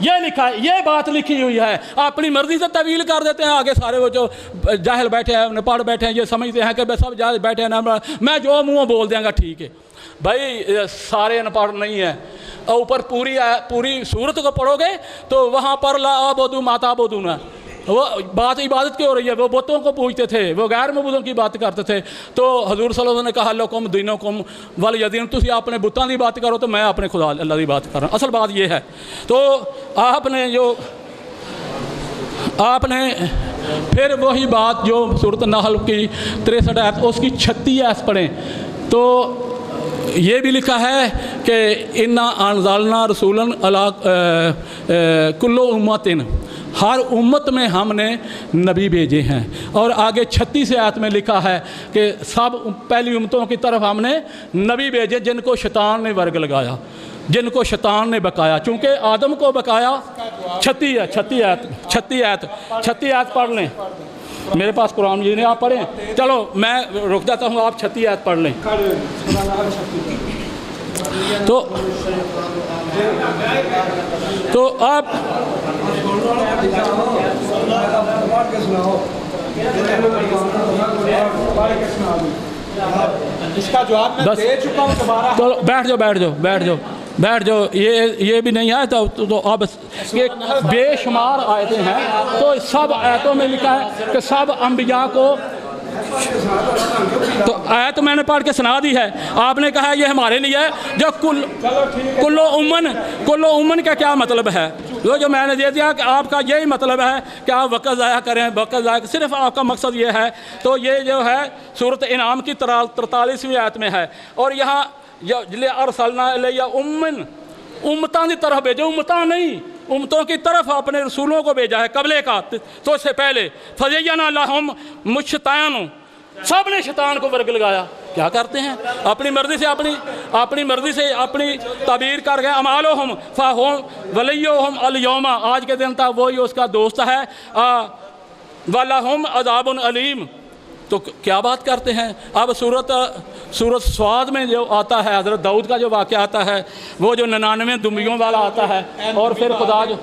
یہ لکھا ہے, یہ بات لکھی ہوئی ہے. اپنی مرضی سے طویل کر دیتے ہیں. آگے سارے وہ جو جاہل بیٹھے ہیں, پڑھ بیٹھے ہیں, یہ سمجھتے ہیں کہ سب جاہل بیٹھے ہیں نا, میں جو منہ بول دیں گا ٹھیک ہے. بھائی سارے ان پڑھ نہیں ہیں. اوپر پوری صورت کو پڑھو گے تو وہاں پر لا عبدوا ما تعبدون, وہ بات عبادت کی ہو رہی ہے. وہ بتوں کو پوجتے تھے, وہ غیر معبودوں کی بات کرتے تھے. تو حضور صلی اللہ علیہ وسلم نے کہا لکم دینکم ولی دین, تسی اپنے بتوں کی بات کرو تو میں اپنے خدا اللہ کی بات کر رہا ہوں. اصل بات یہ ہے. تو آپ نے پھر وہی بات جو سورۃ النحل کی 63 آیت, اس کی 36 آیت پڑھیں تو یہ بھی لکھا ہے کہ انا انزلنا رسولا الی کل امت, ہر امت میں ہم نے نبی بھیجے ہیں. اور آگے 36 آیت میں لکھا ہے کہ سب پہلی امتوں کی طرف ہم نے نبی بھیجے جن کو شیطان نے ورگ لگایا, جن کو شیطان نے بکایا. چونکہ آدم کو بکایا. 36 آیت پڑھ لیں. میرے پاس قرآن مجید نہیں, آپ پڑھیں. چلو میں رک جاتا ہوں, آپ 36 آیت پڑھ لیں. تو آپ اس کا جواب میں دے چکا ہوں دوبارہ. چلو بیٹھ جاؤ. یہ بھی نہیں ہے تو اب بے شمار آیتیں ہیں. تو سب آیتوں میں لکھا ہے کہ سب انبیاء کو, تو آیت میں نے پڑھ کے سنا دی ہے. آپ نے کہا یہ ہمارے لیے ہے. جو کلو امن کا کیا مطلب ہے؟ جو میں نے دے دیا کہ آپ کا یہی مطلب ہے کہ آپ وقت ضائع کریں, صرف آپ کا مقصد یہ ہے. تو یہ جو ہے سورۃ انعام کی 43ویں آیت میں ہے. اور یہاں ارسلنا الیہ امتاں کی طرف بھیجو, امتاں نہیں, امتوں کی طرف اپنے رسولوں کو بھیجا ہے قبلے کا. تو اس سے پہلے فزینا لہم الشیطان, سب نے شیطان کو ورگ لگایا. کیا کرتے ہیں اپنی مرضی سے اپنی تعبیر کر گئے. امالہم فہم ولیہم الیوم, آج کے دن تک وہی اس کا دوست ہے. ولہم عذاب علیم. تو کیا بات کرتے ہیں. اب سورۃ سواد میں جو آتا ہے, حضرت داؤد کا جو واقعہ آتا ہے, وہ جو 99 دمبیوں والا آتا ہے, اور پھر خدا جو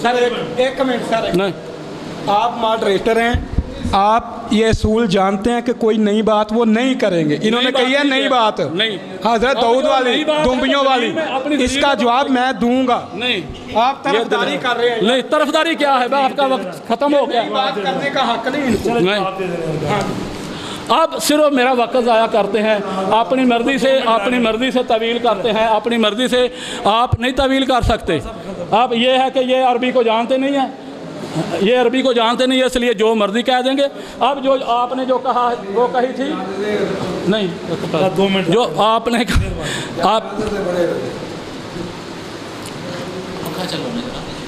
سر ایک منٹ سر, نہیں, آپ ماڈریٹر ہیں, آپ یہ اصول جانتے ہیں کہ کوئی نئی بات وہ نہیں کریں گے. انہوں نے کہی ہے نئی بات نہیں, حضرت داؤد والی دمبیوں والی, اس کا جواب میں دوں گا. نہیں, آپ طرفداری کر رہے ہیں. نہیں, طرفداری کیا ہے؟ آپ کا وقت ختم ہو گیا. بات کرنے کا حق نہیں ان کو. نہیں, آپ صرف میرا وقت ضائع کرتے ہیں. اپنی مرضی سے طویل کرتے ہیں. اپنی مرضی سے آپ نہیں طویل کر سکتے. آپ یہ ہے کہ یہ عربی کو جانتے نہیں ہیں, اس لیے جو مرضی کہہ دیں گے. اب جو آپ نے جو کہا وہ کہی تھی, نہیں, جو آپ نے آپ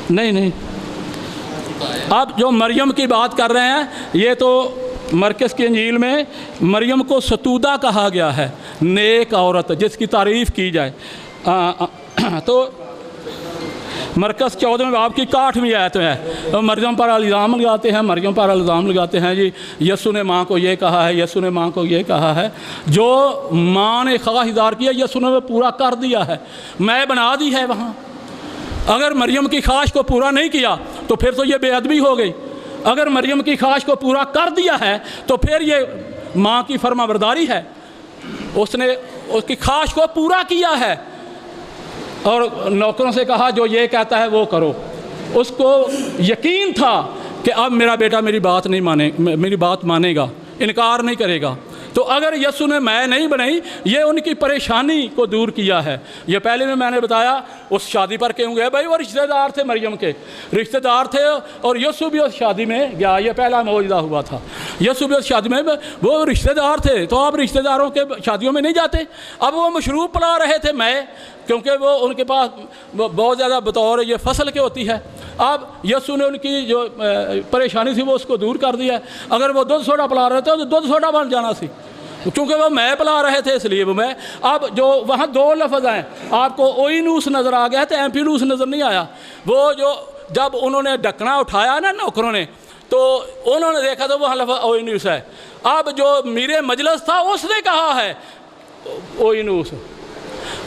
نہیں, آپ جو مریم کی بات کر رہے ہیں, یہ تو مرکز کی انجیل میں مریم کو ستودہ کہا گیا ہے, نیک عورت جس کی تعریف کی جائے. تو مرکز 14 باب کی 61ویں آیت ہے. مریم پر الزام لگاتے ہیں جی یسوع نے ماں کو یہ کہا ہے, جو ماں نے خواہش اظہار کیا یسوع نے پورا کر دیا ہے, میں بنا دی ہے وہاں. اگر مریم کی خواہش کو پورا نہیں کیا تو پھر تو یہ بے ادبی ہو گئی. اگر مریم کی خواہش کو پورا کر دیا ہے تو پھر یہ ماں کی فرما برداری ہے. اس نے اس کی خواہش کو پورا کیا ہے اور نوکروں سے کہا جو یہ کہتا ہے وہ کرو. اس کو یقین تھا کہ اب میرا بیٹا میری بات مانے گا, انکار نہیں کرے گا. تو اگر یسوع نے میں نہیں بنائی, یہ ان کی پریشانی کو دور کیا ہے. یہ پہلے میں نے بتایا اس شادی پر کیوں گئے بھائی, وہ رشتہ دار تھے, مریم کے رشتہ دار تھے, اور یسوع بھی اس شادی میں گیا. یہ پہلا معجزہ ہوا تھا. یسوع بھی اس شادی میں, وہ رشتہ دار تھے. تو آپ رشتہ داروں کے شادیوں میں نہیں جاتے. اب وہ مشروب پلا رہے تھے میں, کیونکہ وہ ان کے پاس بہت زیادہ بطور یہ فصل کی ہوتی ہے. اب یسوع نے ان کی جو پریشانی تھی وہ اس کو دور کر دیا. اگر وہ دودھ سوڈا پلا رہے تھے تو دودھ سوڈا بن جانا سی, کیونکہ وہ میں پلا رہے تھے, اس لیے وہ میں. اب جو وہاں 2 لفظ ہیں, آپ کو اوئینوس نظر آ گیا تو ایمپینوس نظر نہیں آیا. وہ جو جب انہوں نے ڈھکنا اٹھایا نا نوکروں نے, تو انہوں نے دیکھا تو وہاں لفظ اوئینوس ہے. اب جو میرے مجلس تھا اس نے کہا ہے اوئینوس.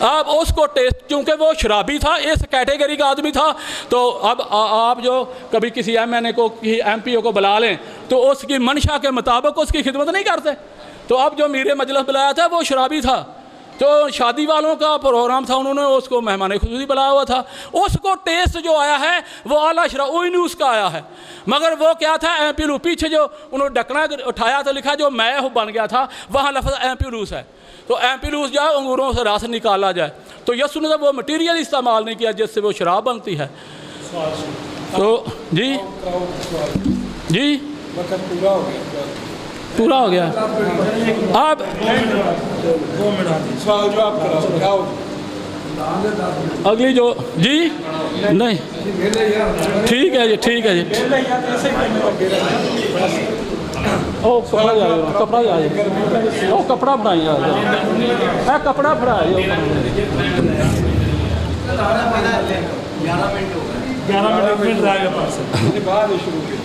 اب اس کو ٹیسٹ، چونکہ وہ شرابی تھا، اس کیٹیگری کا آدمی تھا، تو اب آپ جو کبھی کسی ایم پی او کو بلا لیں تو اس کی منشا کے مطابق اس کی خدمت نہیں کرتے. تو اب جو میر مجلس بلایا تھا وہ شرابی تھا، تو شادی والوں کا پروگرام تھا، انہوں نے اس کو مہمان خصوصی بلایا ہوا تھا. اس کو ٹیسٹ جو آیا ہے وہ اعلیٰ اوئی نیوز کا آیا ہے، مگر وہ کیا تھا ایم پی لو. پیچھے جو انہوں نے ڈھکنا اٹھایا تو لکھا جو میں بن گیا تھا، وہاں لفظ ایم پی لوس ہے. تو ایم پی لوس جائے انگوروں سے رس نکالا جائے. تو یسو نے وہ مٹیریل استعمال نہیں کیا جس سے وہ شراب بنتی ہے. تو جی جی پورا ہو گیا. آپ اگلی جو جی نہیں ٹھیک ہے جی، ٹھیک ہے جی. او کپڑا جائے او کپڑا بنائی ہے، کپڑا پڑھائی.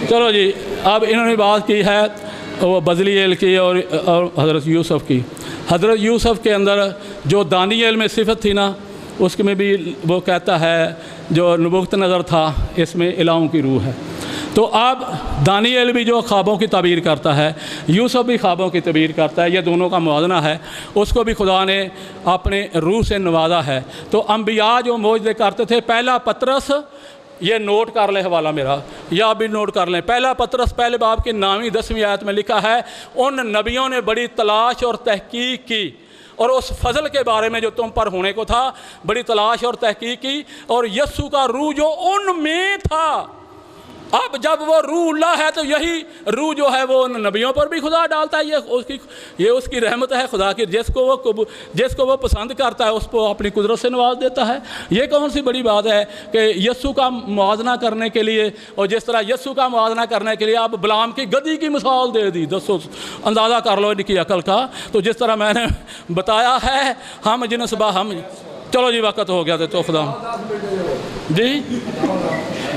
چلو جی، اب انہوں نے بات کی ہے وہ بزلیل کی اور حضرت یوسف کی. حضرت یوسف کے اندر جو دانیل میں صفت تھی نا، اس میں بھی وہ کہتا ہے جو نبوت نظر تھا اس میں الہوں کی روح ہے. تو اب دانیل بھی جو خوابوں کی تعبیر کرتا ہے، یوسف بھی خوابوں کی تعبیر کرتا ہے، یہ دونوں کا موازنہ ہے. اس کو بھی خدا نے اپنے روح سے نوازا ہے. تو انبیاء جو معجزے کرتے تھے، پہلا پطرس، یہ نوٹ کر لیں حوالہ میرا، یا بھی نوٹ کر لیں. پہلا پطرس پہلے باب کی 9ویں 10ویں آیت میں لکھا ہے ان نبیوں نے بڑی تلاش اور تحقیق کی اور اس فضل کے بارے میں جو تم پر ہونے کو تھا بڑی تلاش اور تحقیق کی، اور یسوع کا روح جو ان میں تھا. اب جب وہ روح اللہ ہے تو یہی روح جو ہے وہ ان نبیوں پر بھی خدا ڈالتا ہے. یہ اس کی رحمت ہے خدا کی. جس کو وہ پسند کرتا ہے اس کو اپنی قدرت سے نواز دیتا ہے. یہ کون سی بڑی بات ہے کہ یسوع کا موازنہ کرنے کے لیے، اور جس طرح یسوع کا موازنہ کرنے کے لیے آپ بلعام کی گدی کی مثال دے دی. دسو اندازہ کر لو ان کی عقل کا. تو جس طرح میں نے بتایا ہے ہم چلو جی وقت ہو گیا تو خدا جی